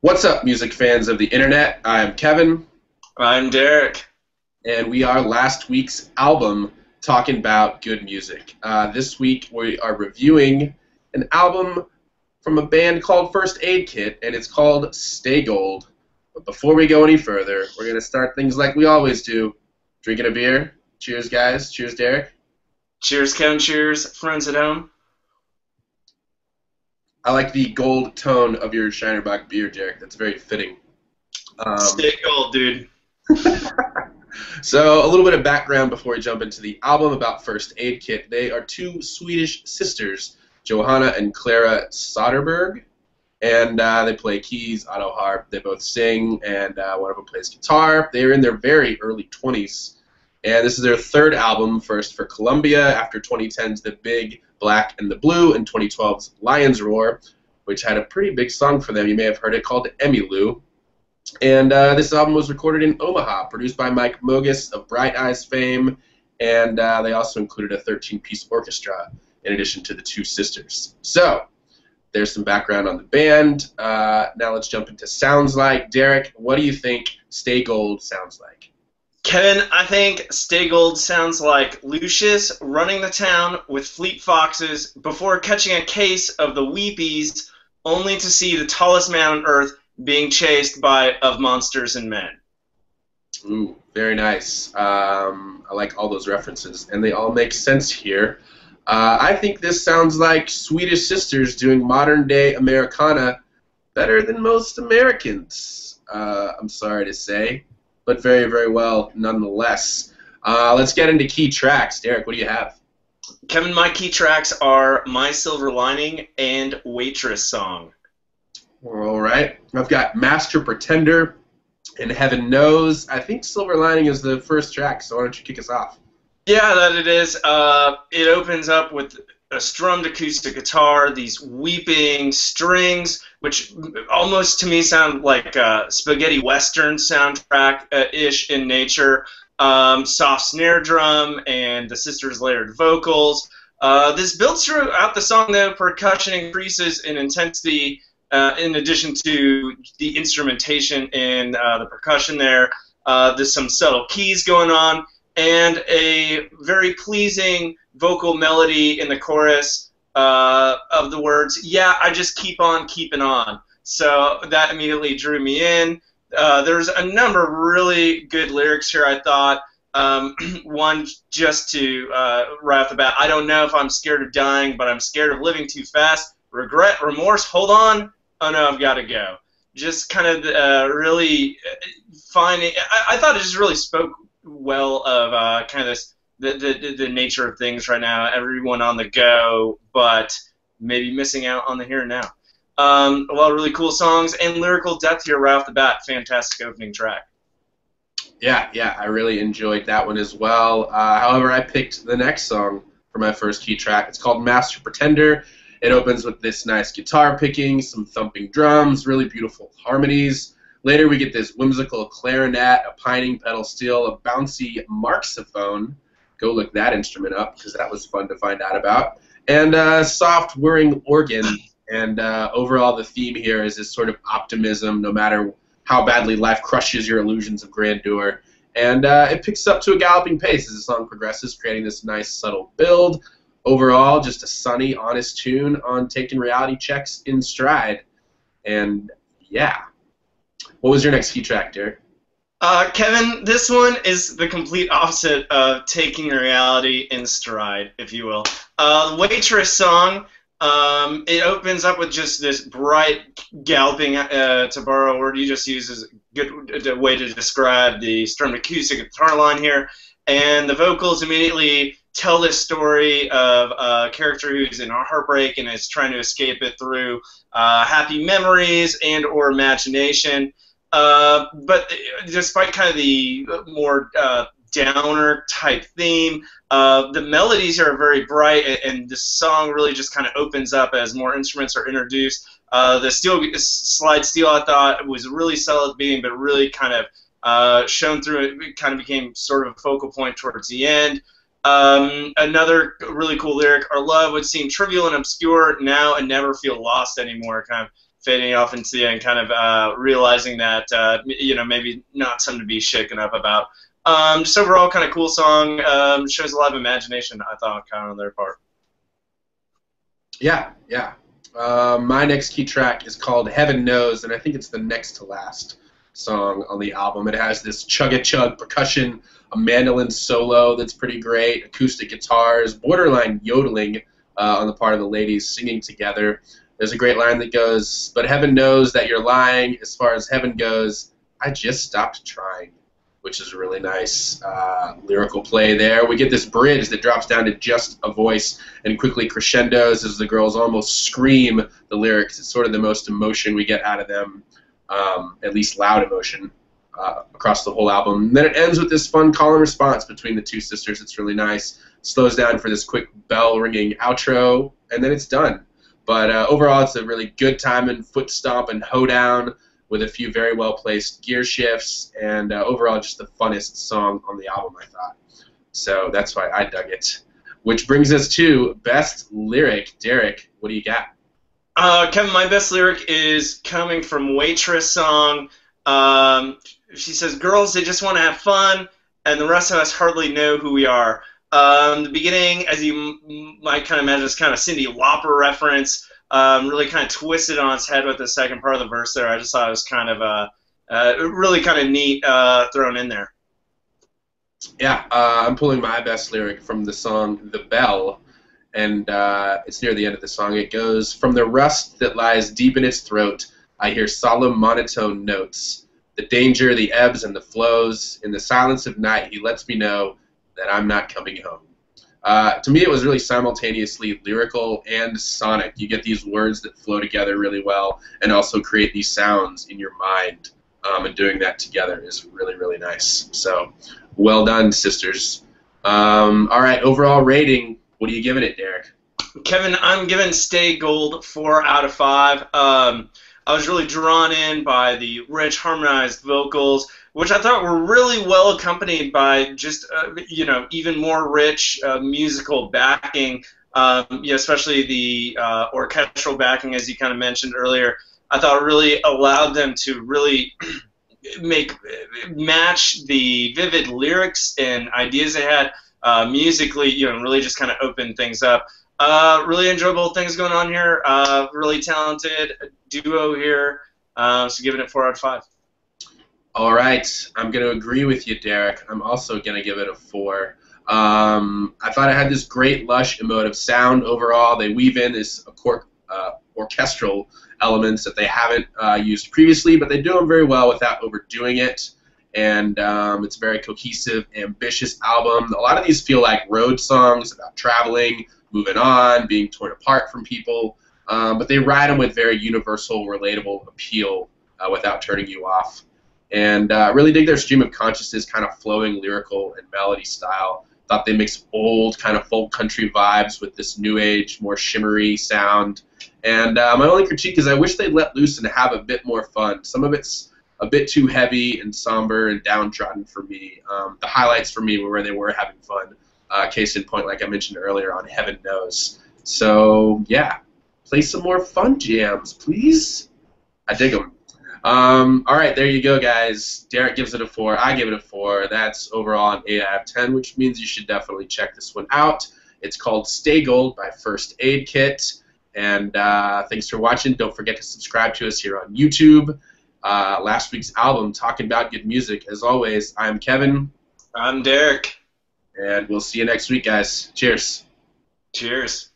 What's up, music fans of the internet? I'm Kevin. I'm Derek. And we are last week's album talking about good music. This week we are reviewing an album from a band called First Aid Kit, and it's called Stay Gold. But before we go any further, we're going to start things like we always do. Drinking a beer. Cheers, guys. Cheers, Derek. Cheers, Kevin. Cheers, friends at home. I like the gold tone of your Shinerbach beer, Derek. That's very fitting. Stay gold, dude. So, a little bit of background before we jump into the album about First Aid Kit. They are two Swedish sisters, Johanna and Klara Söderberg, and they play keys, auto harp. They both sing, and one of them plays guitar. They are in their very early 20s, and this is their third album, first for Columbia, after 2010's The Big, Black, and the Blue, and 2012's Lion's Roar, which had a pretty big song for them. You may have heard it, called Emmylou. And this album was recorded in Omaha, produced by Mike Mogis of Bright Eyes fame, and they also included a 13-piece orchestra in addition to the two sisters. So, there's some background on the band. Now let's jump into sounds like. Derek, what do you think Stay Gold sounds like? Kevin, I think Stay Gold sounds like Lucius running the town with fleet foxes before catching a case of the Weepies, only to see the tallest man on earth being chased by of monsters and men. Ooh, very nice. I like all those references, and they all make sense here. I think this sounds like Swedish sisters doing modern-day Americana better than most Americans, I'm sorry to say, but very, very well nonetheless. Let's get into key tracks. Derek, what do you have? Kevin, my key tracks are My Silver Lining and Waitress Song. All right. I've got Master Pretender and Heaven Knows. I think Silver Lining is the first track, so why don't you kick us off? Yeah, that it is. It opens up with a strummed acoustic guitar, these weeping strings, which almost to me sound like a spaghetti western soundtrack-ish in nature. Soft snare drum and the sisters' layered vocals. This builds throughout the song, though. Percussion increases in intensity in addition to the instrumentation and the percussion there. There's some subtle keys going on, and a very pleasing vocal melody in the chorus of the words, "Yeah, I just keep on keeping on." So that immediately drew me in. There's a number of really good lyrics here, I thought. One, just to right off the bat, I don't know if I'm scared of dying, but I'm scared of living too fast. Regret, remorse, hold on. Oh no, I've got to go. Just kind of really finding. I thought it just really spoke well of kind of this the nature of things right now. Everyone on the go, but maybe missing out on the here and now. A lot of really cool songs and lyrical depth here right off the bat. Fantastic opening track. Yeah, I really enjoyed that one as well. However, I picked the next song for my first key track. It's called Master Pretender. It opens with this nice guitar picking, some thumping drums, really beautiful harmonies. Later we get this whimsical clarinet, a pining pedal steel, a bouncy marxophone. Go look that instrument up because that was fun to find out about. And a soft whirring organ. And overall the theme here is this sort of optimism no matter how badly life crushes your illusions of grandeur. And it picks up to a galloping pace as the song progresses, creating this nice subtle build. Overall, just a sunny, honest tune on taking reality checks in stride. And yeah. What was your next key track, Derek? Kevin, this one is the complete opposite of taking reality in stride, if you will. The Waitress Song, it opens up with just this bright galloping, to borrow a word you just used as a good way to describe the strummed acoustic guitar line here. And the vocals immediately tell this story of a character who's in a heartbreak and is trying to escape it through happy memories and or imagination. But despite kind of the more downer type theme, the melodies are very bright, and the song really just kind of opens up as more instruments are introduced. The slide steel, I thought, was really solid beating, but really kind of shown through. It kind of became sort of a focal point towards the end. Another really cool lyric: "Our love would seem trivial and obscure now and never feel lost anymore." Kind of fading off into the end, kind of realizing that maybe not something to be shaken up about. Just overall, kind of cool song. Shows a lot of imagination, I thought, kind of on their part. Yeah, yeah. My next key track is called Heaven Knows, and I think it's the next to last song on the album. It has this chug-a-chug percussion, a mandolin solo that's pretty great, acoustic guitars, borderline yodeling on the part of the ladies singing together. There's a great line that goes, "But heaven knows that you're lying. As far as heaven goes, I just stopped trying," which is a really nice lyrical play there. We get this bridge that drops down to just a voice and quickly crescendos as the girls almost scream the lyrics. It's sort of the most emotion we get out of them, at least loud emotion, across the whole album. And then it ends with this fun call and response between the two sisters. It's really nice. Slows down for this quick bell-ringing outro, and then it's done. But overall, it's a really good time and foot stomp and hoedown with a few very well-placed gear shifts, and overall just the funnest song on the album, I thought. So that's why I dug it. Which brings us to Best Lyric. Derek, what do you got? Kevin, my best lyric is coming from Waitress song. She says, "Girls, they just want to have fun, and the rest of us hardly know who we are." The beginning, as you might kind of imagine, is kind of Cyndi Lauper reference. Really kind of twisted on its head with the second part of the verse there. I just thought it was kind of really kind of neat thrown in there. Yeah, I'm pulling my best lyric from the song The Bell, and it's near the end of the song. It goes, "From the rust that lies deep in its throat, I hear solemn monotone notes. The danger, the ebbs, and the flows. In the silence of night, he lets me know that I'm not coming home." To me, it was really simultaneously lyrical and sonic. You get these words that flow together really well and also create these sounds in your mind, and doing that together is really, really nice. So, well done, sisters. All right, overall rating, what are you giving it, Derek? Kevin, I'm giving Stay Gold 4 out of 5. I was really drawn in by the rich, harmonized vocals, which I thought were really well accompanied by just, even more rich musical backing, especially the orchestral backing, as you kind of mentioned earlier. I thought it really allowed them to really match the vivid lyrics and ideas they had musically, really just kind of open things up. Really enjoyable things going on here. Really talented duo here. So giving it 4 out of 5. All right, I'm going to agree with you, Derek. I'm also going to give it a 4. I thought it had this great, lush, emotive sound overall. They weave in this orchestral elements that they haven't used previously, but they do them very well without overdoing it. And it's a very cohesive, ambitious album. A lot of these feel like road songs about traveling, moving on, being torn apart from people, but they ride them with very universal, relatable appeal without turning you off. And really dig their stream of consciousness, kind of flowing lyrical and melody style. Thought they mixed old kind of folk country vibes with this new age, more shimmery sound. And my only critique is I wish they'd let loose and have a bit more fun. Some of it's a bit too heavy and somber and downtrodden for me. The highlights for me were where they were having fun. Case in point, like I mentioned earlier, on Heaven Knows. So, yeah, play some more fun jams, please. I dig them. All right, there you go, guys. Derek gives it a 4. I give it a 4. That's overall an 8 out of 10, which means you should definitely check this one out. It's called Stay Gold by First Aid Kit. And thanks for watching. Don't forget to subscribe to us here on YouTube. Last week's album, Talking About Good Music. As always, I'm Kevin. I'm Derek. And we'll see you next week, guys. Cheers. Cheers.